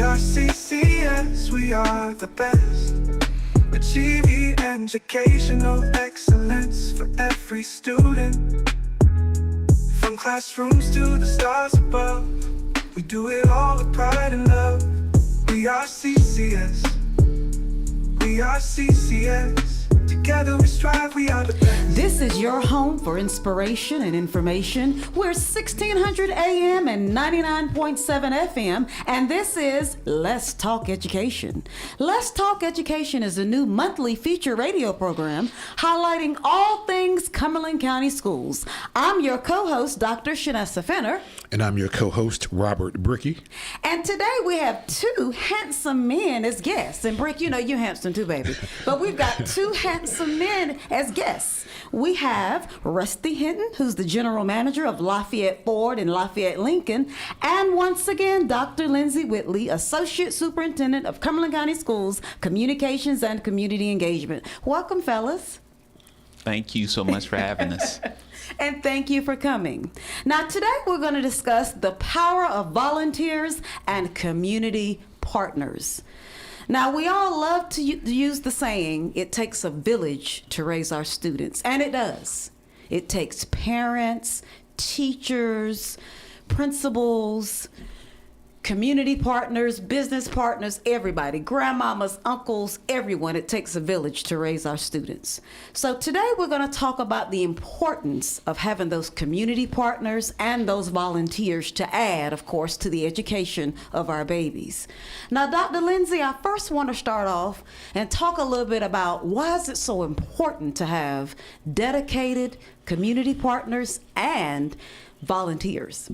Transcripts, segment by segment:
are CCS, we are the best. Achieving educational excellence for every student. From classrooms to the stars above, we do it all with pride and love. We are CCS, we are CCS. Together we strive, we are the best. This is your home for inspiration and information. We're 1600 AM and 99.7 FM, and this is Let's Talk Education. Let's Talk Education is a new monthly feature radio program highlighting all things Cumberland County Schools. I'm your co-host, Dr. Shanessa Fenner. And I'm your co-host, Robert Brickey. And today we have two handsome men as guests. And Brick, you know you're handsome too, baby. But we've got two handsome men as guests. We have Rusty Hinton, who's the general manager of Lafayette Ford and Lafayette Lincoln. And once again, Dr. Lindsay Whitley, associate superintendent of Cumberland County Schools, communications and community engagement. Welcome, fellas. Thank you so much for having us. And thank you for coming. Now, today we're going to discuss the power of volunteers and community partners. Now, we all love to use the saying, it takes a village to raise our students, and it does. It takes parents, teachers, principals, community partners, business partners, everybody, grandmamas, uncles, everyone. It takes a village to raise our students. So today we're going to talk about the importance of having those community partners and those volunteers to add, of course, to the education of our babies. Now, Dr. Lindsay, I first want to start off and talk a little bit about why is it so important to have dedicated community partners and volunteers?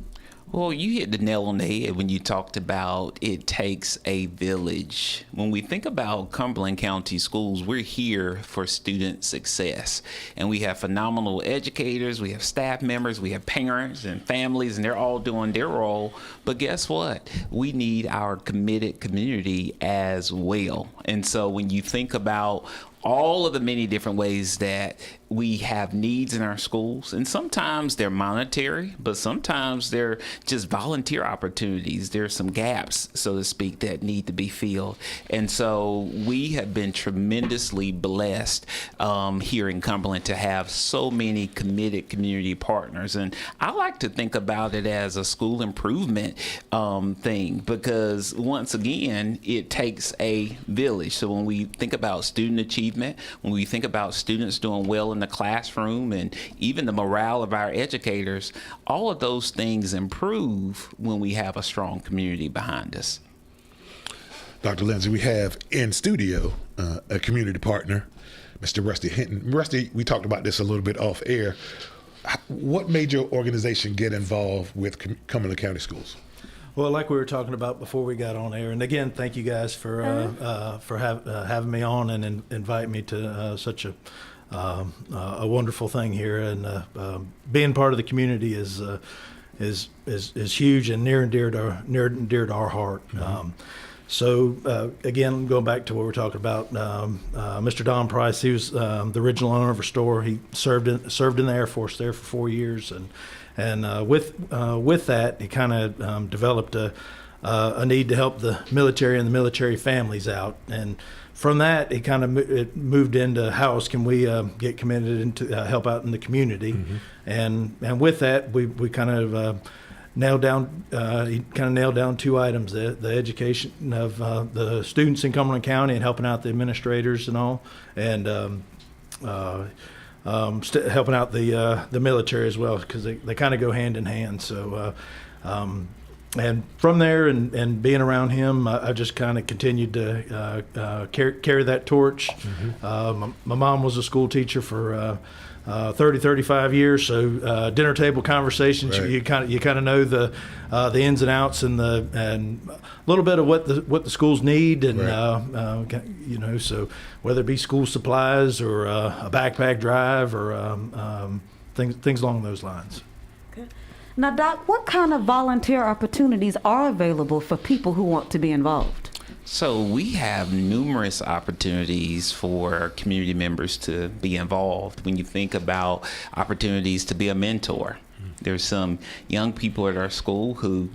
Well, you hit the nail on the head when you talked about it takes a village. When we think about Cumberland County Schools, we're here for student success. And we have phenomenal educators, we have staff members, we have parents and families, and they're all doing their role. But guess what? We need our committed community as well. And so when you think about all of the many different ways that we have needs in our schools, and sometimes they're monetary, but sometimes they're just volunteer opportunities. There's some gaps, so to speak, that need to be filled. And so we have been tremendously blessed here in Cumberland to have so many committed community partners. And I like to think about it as a school improvement thing, because once again, it takes a village. So when we think about student achievement, when we think about students doing well in the classroom and even the morale of our educators, all of those things improve when we have a strong community behind us. Dr. Lindsay, we have in studio a community partner, Mr. Rusty Hinton. Rusty, we talked about this a little bit off air. What made your organization get involved with Cumberland County Schools? Well, like we were talking about before we got on air, and again, thank you guys for having me on and inviting me to such a wonderful thing here. And being part of the community is huge and near and dear to our heart. Mm-hmm. So again, going back to what we're talking about, Mr. Don Price, he was the original owner of our store. He served in the Air Force there for 4 years, and with that, he kind of developed a need to help the military and the military families out. And from that, it kind of moved into how else can we get committed into help out in the community. Mm-hmm. And with that, we kind of nailed down two items: the education of the students in Cumberland County and helping out the administrators and all, and helping out the military as well, because they kind of go hand in hand. So and from there and being around him, I just kind of continued to carry that torch. Mm-hmm. My mom was a school teacher for 35 years, so dinner table conversations, right. you kind of know the ins and outs and a little bit of what the schools need, and right. So whether it be school supplies or a backpack drive or things along those lines. Okay. Now, Doc, what kind of volunteer opportunities are available for people who want to be involved? So we have numerous opportunities for community members to be involved. When you think about opportunities to be a mentor, There's some young people at our school who,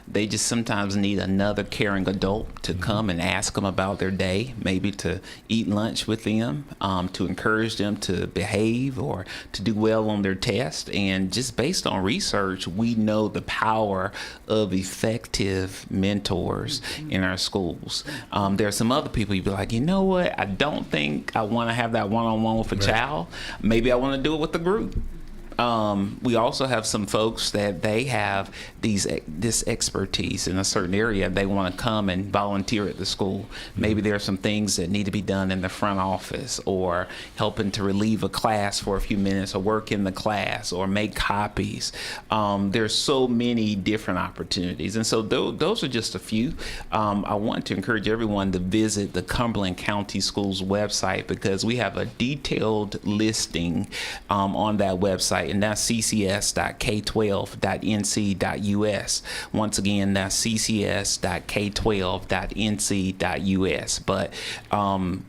they just sometimes need another caring adult to come and ask them about their day, maybe to eat lunch with them, to encourage them to behave or to do well on their test. And just based on research, we know the power of effective mentors in our schools. There are some other people you'd be like, you know what? I don't think I want to have that one-on-one with a child. Maybe I want to do it with a group. We also have some folks that they have this expertise in a certain area. They want to come and volunteer at the school. Maybe there are some things that need to be done in the front office, or helping to relieve a class for a few minutes, or work in the class, or make copies. There's so many different opportunities. And so those are just a few. I want to encourage everyone to visit the Cumberland County Schools website, because we have a detailed listing on that website. And that's ccs.k12.nc.us. Once again, that's ccs.k12.nc.us. But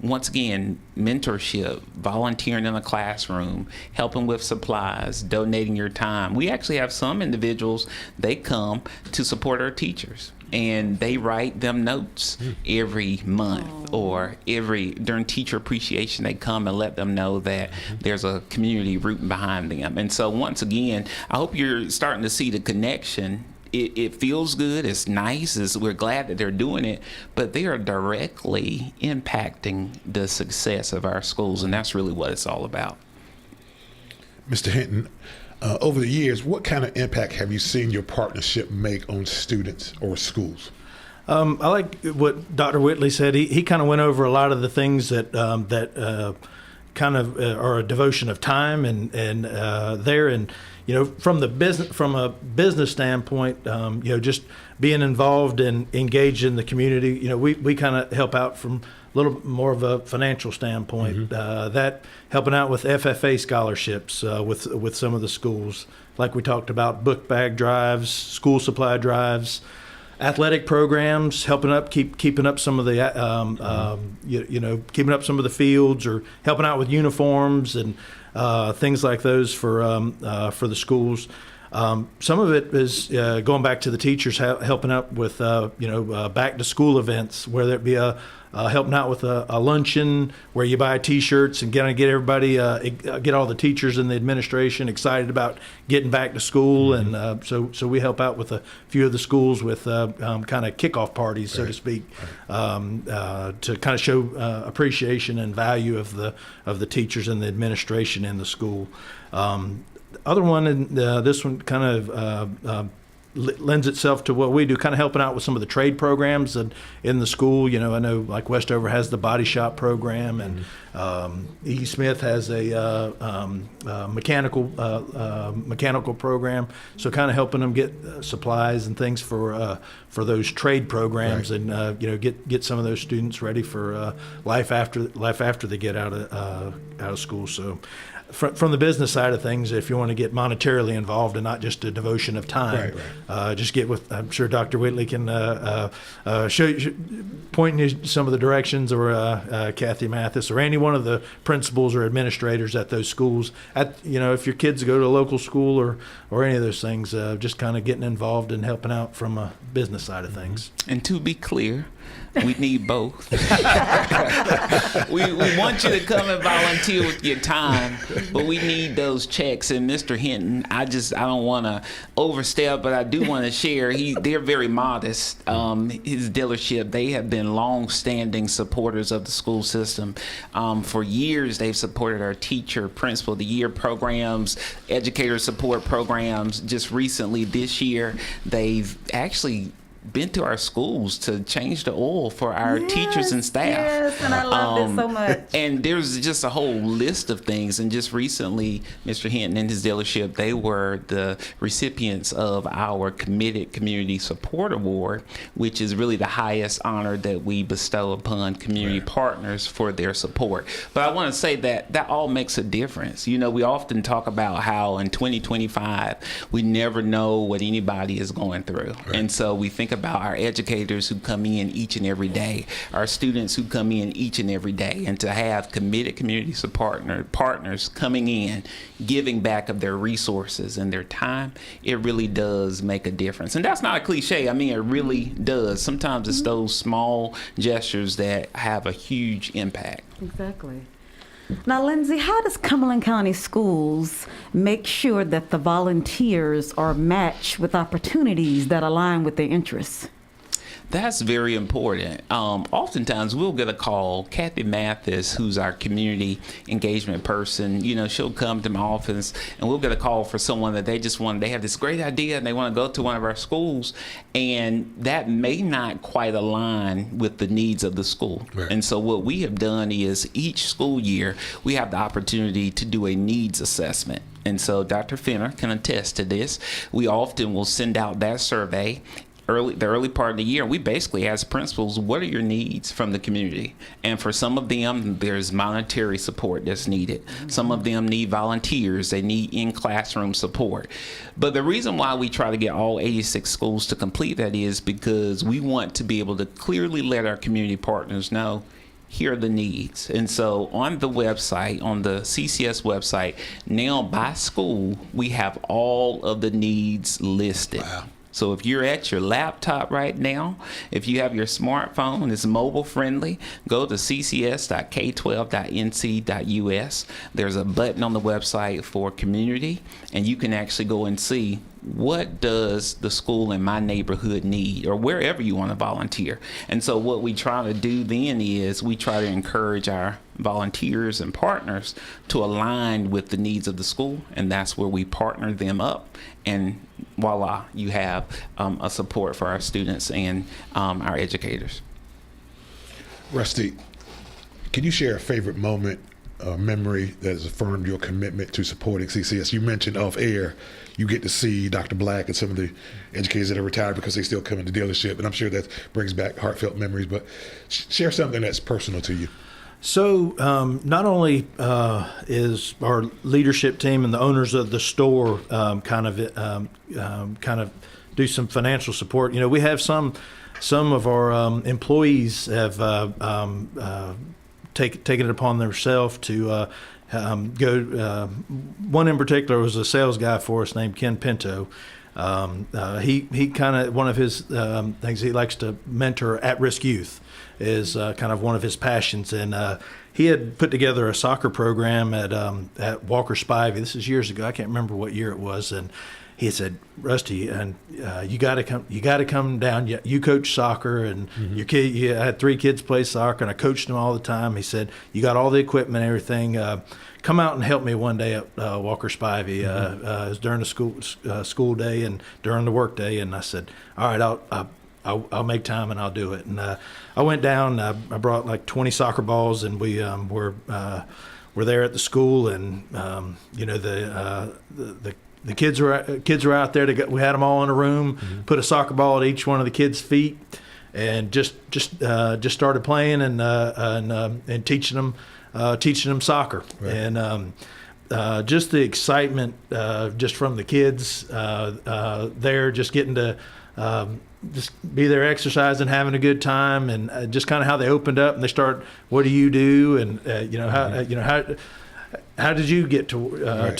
once again, mentorship, volunteering in a classroom, helping with supplies, donating your time. We actually have some individuals, they come to support our teachers, and they write them notes every month, or during teacher appreciation, they come and let them know that there's a community rooting behind them. And so once again, I hope you're starting to see the connection. It feels good. It's nice. We're glad that they're doing it, but they are directly impacting the success of our schools, and that's really what it's all about. Mr. Hinton, over the years, what kind of impact have you seen your partnership make on students or schools? I like what Dr. Whitley said. He kind of went over a lot of the things that kind of are a devotion of time and there, and from a business standpoint, just being involved and engaged in the community. We kind of help out from a little more of a financial standpoint. That helping out with FFA scholarships with some of the schools, like we talked about, book bag drives, school supply drives, athletic programs, helping up keeping up some of the keeping up some of the fields, or helping out with uniforms and things like those for the schools. Some of it is going back to the teachers, helping out with back to school events, whether it be helping out with a luncheon where you buy T-shirts and get everybody, get all the teachers and the administration excited about getting back to school. And so we help out with a few of the schools with kind of kickoff parties, so to speak, to kind of show appreciation and value of the teachers and the administration in the school. Other one, and this one kind of lends itself to what we do, kind of helping out with some of the trade programs in the school. I know like Westover has the body shop program, and E. Smith has a mechanical program. So kind of helping them get supplies and things for those trade programs, and get some of those students ready for life after they get out of school. So. From the business side of things, if you want to get monetarily involved and not just a devotion of time, just get with. I'm sure Dr. Whitley can point you some of the directions, or Kathy Mathis, or any one of the principals or administrators at those schools. If your kids go to a local school or any of those things, just kind of getting involved and helping out from a business side of things. And to be clear, we need both. we want you to come and volunteer with your time, but we need those checks. And Mr. Hinton, I don't want to overstep, but I do want to share. They're very modest. His dealership, they have been long-standing supporters of the school system. For years, they've supported our teacher, principal of the year programs, educator support programs. Just recently, this year, they've actually been to our schools to change the oil for our teachers and staff. Yes, and I love this so much. And there's just a whole list of things. And just recently, Mr. Hinton and his dealership, they were the recipients of our Committed Community Support Award, which is really the highest honor that we bestow upon community partners for their support. But I want to say that all makes a difference. We often talk about how in 2025, we never know what anybody is going through. And so we think about our educators who come in each and every day, our students who come in each and every day, and to have committed community partners coming in, giving back of their resources and their time, it really does make a difference. And that's not a cliche. I mean, it really does. Sometimes it's those small gestures that have a huge impact. Exactly. Now, Lindsay, how does Cumberland County Schools make sure that the volunteers are matched with opportunities that align with their interests? That's very important. Oftentimes we'll get a call. Kathy Mathis, who's our community engagement person, she'll come to my office and we'll get a call for someone that they have this great idea and they want to go to one of our schools, and that may not quite align with the needs of the school. Right. And so what we have done is each school year we have the opportunity to do a needs assessment. And so Dr. Fenner can attest to this. We often will send out that survey the early part of the year. We basically ask principals, what are your needs from the community? And for some of them, there's monetary support that's needed. Some of them need volunteers. They need in-classroom support. But the reason why we try to get all 86 schools to complete that is because we want to be able to clearly let our community partners know, here are the needs. And so on the website, on the CCS website, now by school, we have all of the needs listed. Wow. So if you're at your laptop right now, if you have your smartphone, it's mobile friendly, go to ccs.k12.nc.us. There's a button on the website for community, and you can actually go and see what does the school in my neighborhood need, or wherever you want to volunteer. And so what we try to do then is we try to encourage our volunteers and partners to align with the needs of the school, and that's where we partner them up, and voila, you have a support for our students and our educators. Rusty, can you share a favorite moment or memory that has affirmed your commitment to supporting CCS? You mentioned off air you get to see Dr. Black and some of the educators that are retired because they still come into dealership, and I'm sure that brings back heartfelt memories, but share something that's personal to you. So not only is our leadership team and the owners of the store kind of do some financial support. We have some of our employees have taken it upon themselves to go. One in particular was a sales guy for us named Ken Pinto. He kind of, one of his things, he likes to mentor at-risk youth is kind of one of his passions, and he had put together a soccer program at Walker Spivey. This is years ago. I can't remember what year it was, and he said, Rusty, and you got to come down. You coach soccer, and your kid. You had 3 kids play soccer, and I coached them all the time. He said, you got all the equipment, and everything. Come out and help me one day at Walker Spivey. It was during the school day and during the work day, and I said, all right, I'll make time and I'll do it. And I went down. I brought like 20 soccer balls, and we were there at the school, and the kids were out there. We had them all in a room. Put a soccer ball at each one of the kids' feet, and just started playing and teaching them soccer. Right. And just the excitement just from the kids there, just getting to just be there exercising, having a good time, and just kind of how they opened up and they start, what do you do, and how did you get to run,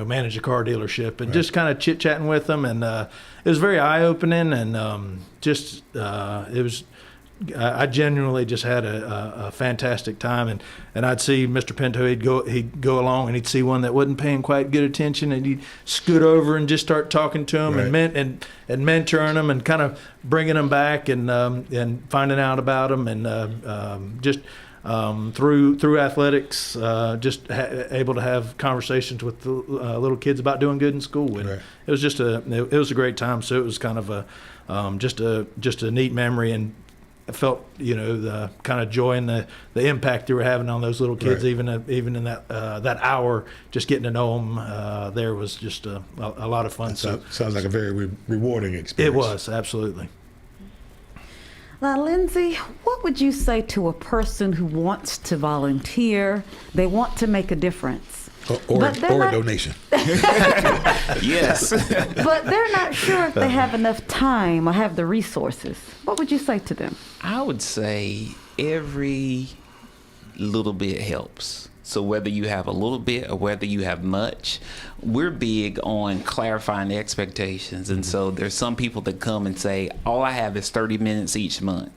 manage a car dealership, and just kind of chit chatting with them, and it was very eye opening, and it was. I genuinely just had a fantastic time, and I'd see Mr. Pinto. He'd go along, and he'd see one that wasn't paying quite good attention, and he'd scoot over and just start talking to him, right, and mentoring them, and kind of bringing them back, and finding out about them, and just through athletics, just able to have conversations with the little kids about doing good in school, and right, it was just it was a great time. So it was kind of just a neat memory, and I felt, the kind of joy and the impact they were having on those little kids, right, even in that hour, just getting to know them there was just a lot of fun. So sounds like a very rewarding experience. It was, absolutely. Now, Lindsay, what would you say to a person who wants to volunteer, they want to make a difference, Or But they're a not- donation. Yes. But they're not sure if they have enough time or have the resources. What would you say to them? I would say every little bit helps. So whether you have a little bit or whether you have much, we're big on clarifying the expectations. And so there's some people that come and say, all I have is 30 minutes each month.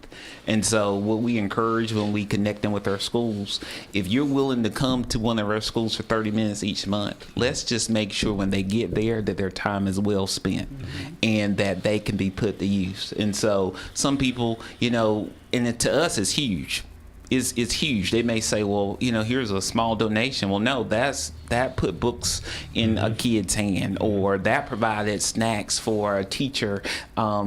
And so what we encourage when we connect them with our schools, if you're willing to come to one of our schools for 30 minutes each month, let's just make sure when they get there that their time is well spent and that they can be put to use. And so some people, and to us it's huge. It's huge. They may say, well, here's a small donation. Well, no, that put books in a kid's hand, or that provided snacks for a teacher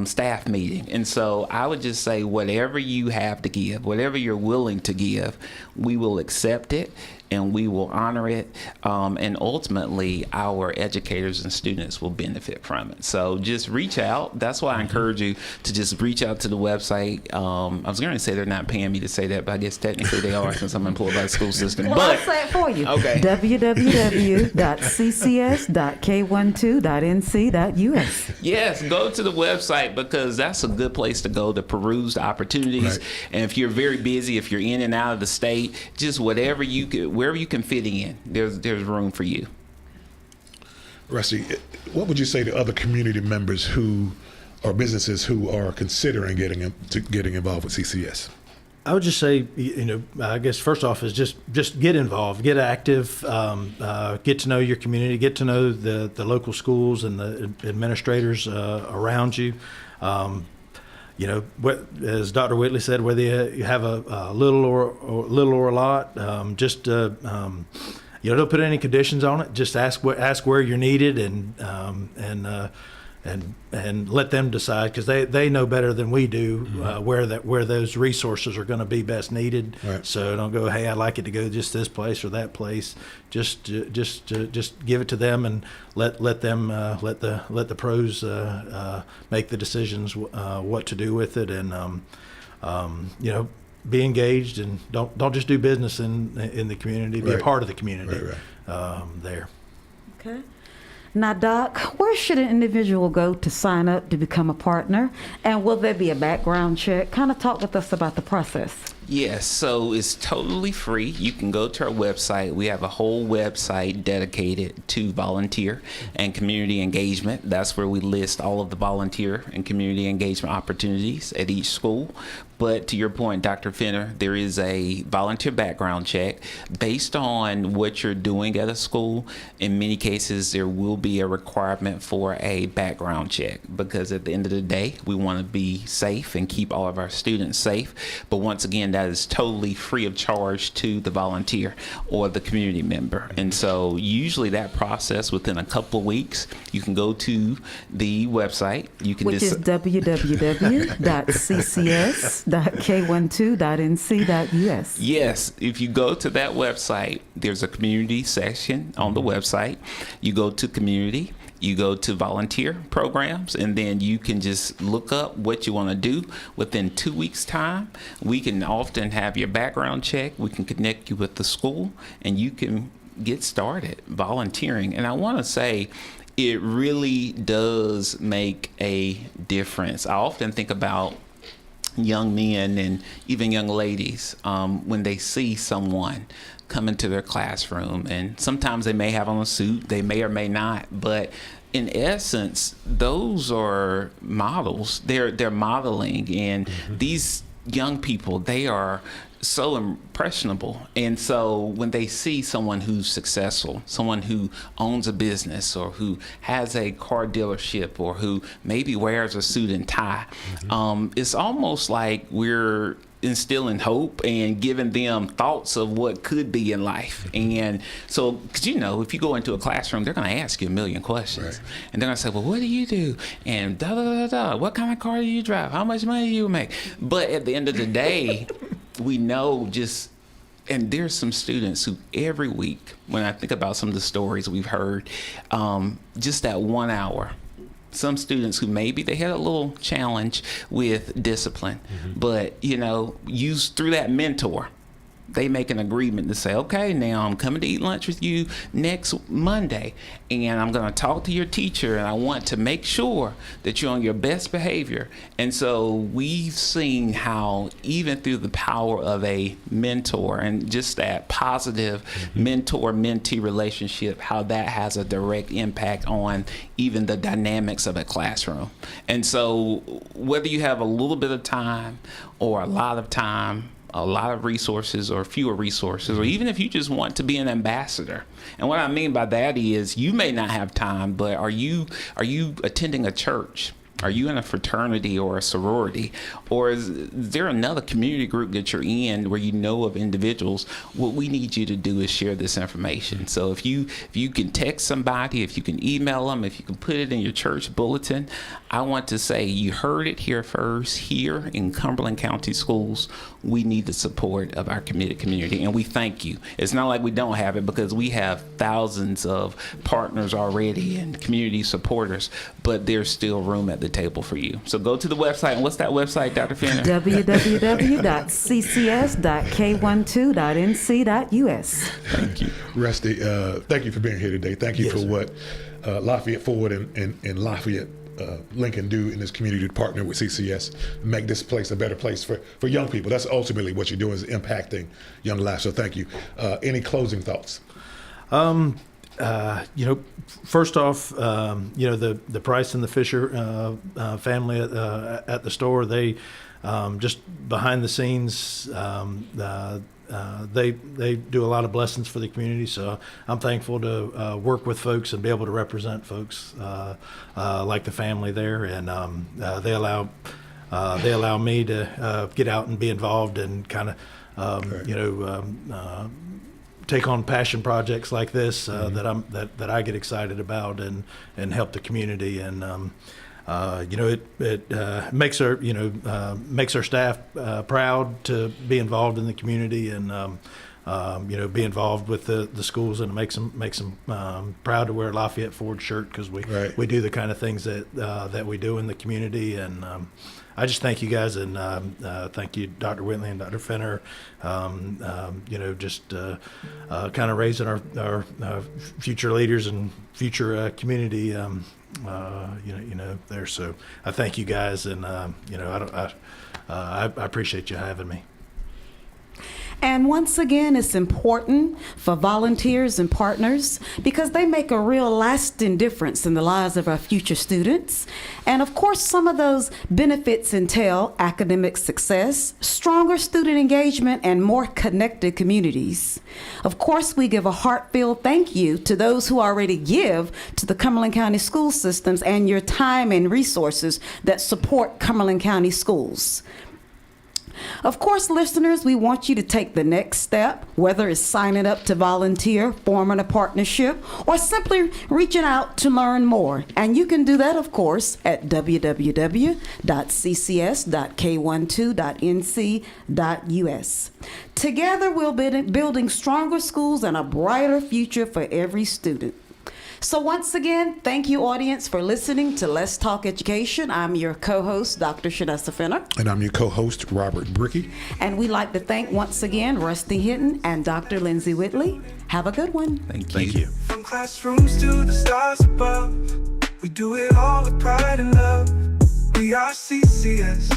staff meeting. And so I would just say, whatever you have to give, whatever you're willing to give, we will accept it and we will honor it. And ultimately, our educators and students will benefit from it. So just reach out. That's why I encourage you to just reach out to the website. I was going to say they're not paying me to say that, but I guess technically they are since I'm employed by the school system. Well, But I'll say it for you. Okay. www.ccs.k12.nc.us. yes, go to the website because that's a good place to go to peruse the opportunities. Right. And if you're very busy, if you're in and out of the state, just wherever you can fit in, there's room for you. Rusty, what would you say to other community members or businesses who are considering getting involved with CCS? I would just say, I guess first off is just get involved, get active, get to know your community, get to know the local schools and the administrators around you. As Dr. Whitley said, whether you have a little or a lot, don't put any conditions on it. Just ask where you're needed and let them decide, because they know better than we do where those resources are going to be best needed. Right. So don't go, hey, I'd like it to go just this place or that place. Just give it to them and let the pros make the decisions what to do with it, and be engaged, and don't just do business in the community. Be a Right. part of the community. Right. There. Okay. Now, Doc, where should an individual go to sign up to become a partner? And will there be a background check? Kind of talk with us about the process. Yes, so it's totally free. You can go to our website. We have a whole website dedicated to volunteer and community engagement. That's where we list all of the volunteer and community engagement opportunities at each school. But to your point, Dr. Fenner, there is a volunteer background check based on what you're doing at a school. In many cases, there will be a requirement for a background check, because at the end of the day, we want to be safe and keep all of our students safe. But once again, that is totally free of charge to the volunteer or the community member. And so usually that process, within a couple of weeks, you can go to the website. You can Which is www.ccs.k12.nc.us. Yes, if you go to that website, there's a community section on the website. You go to community, you go to volunteer programs, and then you can just look up what you want to do. Within 2 weeks' time, we can often have your background check. We can connect you with the school, and you can get started volunteering. And I want to say, it really does make a difference. I often think about young men and even young ladies when they see someone come into their classroom, and sometimes they may have on a suit, they may or may not, but in essence, those are models. They're modeling, and these young people, they are so impressionable. And so when they see someone who's successful, someone who owns a business or who has a car dealership or who maybe wears a suit and tie, it's almost like we're instilling hope and giving them thoughts of what could be in life. And so, because if you go into a classroom, they're going to ask you a million questions. Right. And they're going to say, well, what do you do? And da da da da. What kind of car do you drive? How much money do you make? But at the end of the day, we know and there's some students who every week, when I think about some of the stories we've heard, just that 1 hour, some students who maybe they had a little challenge with discipline, but through that mentor, they make an agreement to say, okay, now I'm coming to eat lunch with you next Monday, and I'm going to talk to your teacher, and I want to make sure that you're on your best behavior. And so we've seen how even through the power of a mentor and just that positive mentor-mentee relationship, how that has a direct impact on even the dynamics of a classroom. And so whether you have a little bit of time or a lot of time, a lot of resources or fewer resources, or even if you just want to be an ambassador. And what I mean by that is you may not have time, but are you attending a church? Are you in a fraternity or a sorority? Or is there another community group that you're in where you know of individuals? What we need you to do is share this information. So if you can text somebody, if you can email them, if you can put it in your church bulletin, I want to say you heard it here first. Here in Cumberland County Schools, we need the support of our committed community, and we thank you. It's not like we don't have it, because we have thousands of partners already and community supporters, but there's still room at the table for you. So go to the website. And what's that website, Dr. Fenner? www.ccs.k12.nc.us. Thank you. Rusty, thank you for being here today. Thank you Yes, for sir. what Lafayette Forward and Lafayette Lincoln do in this community to partner with CCS, make this place a better place for young people. That's ultimately what you're doing, is impacting young lives. So thank you. Any closing thoughts? First off, the Price and the Fisher family at the store, they just behind the scenes, they do a lot of blessings for the community. So I'm thankful to work with folks and be able to represent folks like the family there, and they allow me to get out and be involved and kind of take on passion projects like this that I get excited about and help the community, and it makes our staff proud to be involved in the community, and be involved with the schools, and it makes them proud to wear a Lafayette Ford shirt, because we do the kind of things that we do in the community. And I just thank you guys, and thank you, Dr. Whitley and Dr. Fenner. Kind of raising our future leaders and future community. There. So I thank you guys, and I appreciate you having me. And once again, it's important for volunteers and partners, because they make a real lasting difference in the lives of our future students. And of course, some of those benefits entail academic success, stronger student engagement, and more connected communities. Of course, we give a heartfelt thank you to those who already give to the Cumberland County school systems and your time and resources that support Cumberland County schools. Of course, listeners, we want you to take the next step, whether it's signing up to volunteer, forming a partnership, or simply reaching out to learn more. And you can do that, of course, at www.ccs.k12.nc.us. Together, we'll be building stronger schools and a brighter future for every student. So once again, thank you, audience, for listening to Let's Talk Education. I'm your co-host, Dr. Shanessa Fenner. And I'm your co-host, Robert Brickey. And we'd like to thank once again Rusty Hinton and Dr. Lindsay Whitley. Have a good one. Thank you. From classrooms to the stars above, we do it all with pride and love. We are CCS.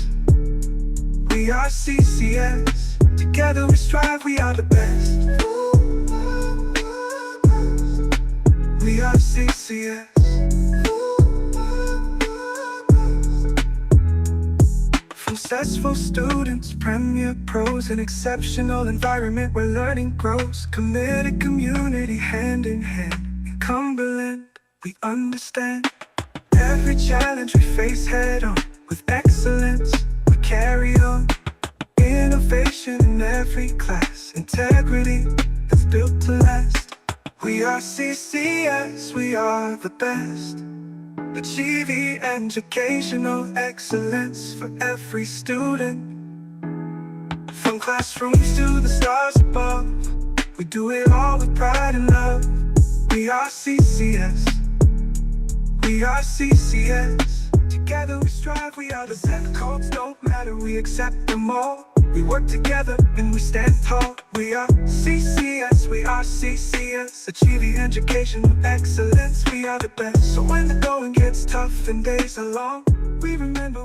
We are CCS. Together we strive, we are the best. We are CCS. From successful students, premier pros, an exceptional environment where learning grows. Committed community, hand in hand. In Cumberland, we understand every challenge we face head on. With excellence, we carry on. Innovation in every class. Integrity that's built to last. We are CCS, we are the best. Achieving educational excellence for every student. From classrooms to the stars above, we do it all with pride and love. We are CCS. We are CCS. Together we strive, we are the set. Codes don't matter, we accept them all. We work together and we stand tall. We are CCS, we are CCS, achieving education of excellence. We are the best. So when the going gets tough and days are long, we remember